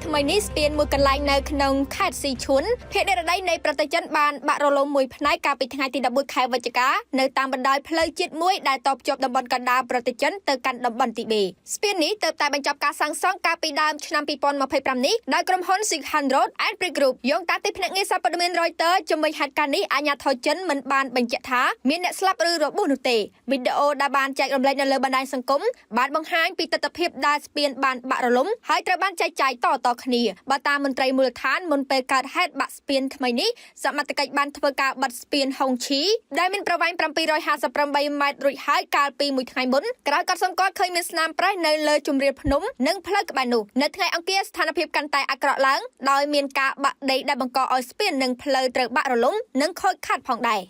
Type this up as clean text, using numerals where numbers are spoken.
ថ្មីនេះស្ពានមួយកន្លែងនៅក្នុងខេត្តស៊ីឈុនភេទរដីនៃប្រទេសចិនបានបាក់រលំមួយផ្នែកកាលពីថ្ងៃទី11ខែវិច្ឆិកានៅតាមបណ្ដោយផ្លូវជាតិមួយដែលតភ្ជាប់តំបន់កណ្ដាលប្រទេសចិនទៅកាន់តំបន់ទីបេស្ពាននេះទើបតែបញ្ចប់ការសាងសង់កាលពីដើមឆ្នាំ2025នេះដោយក្រុមហ៊ុន Sihan Road and Brick Group យោងតាមទីភ្នាក់ងារសារព័ត៌មាន Reuters ជំវិញហេតុការណ៍នេះអាជ្ញាធរចិនមិនបានបញ្ជាក់ថាមានអ្នកស្លាប់ឬរបួសនោះទេវីដេអូដែលបានចែករំលែកនៅលើបណ្ដាញសង្គមបានបង្ហាញពីទស្សនវិជ្ជាដែលស្ពានបានបាក់រលំហើយត្រូវបានចែកចាយតគ្នាបើតាមមន្ត្រីមូលដ្ឋានមុនពេលកើតហេតុបាក់ស្ពានថ្មីនេះសមត្ថកិច្ចបានធ្វើការបិទស្ពានហុងឈីដែលមានប្រវែង758ម៉ែត្ររួចហើយកាលពីមួយថ្ងៃមុនក្រោយកត់សម្គាល់ឃើញមានស្នាមប្រេះនៅលើជម្រាលភ្នំនិងផ្លូវក្បែរនោះនៅថ្ងៃអង្គារស្ថានភាពកាន់តែអាក្រក់ឡើងដោយមានការបាក់ដីដែលបង្កឲ្យស្ពាននិងផ្លូវត្រូវបាក់រលំនិងខូចខាតផងដែរ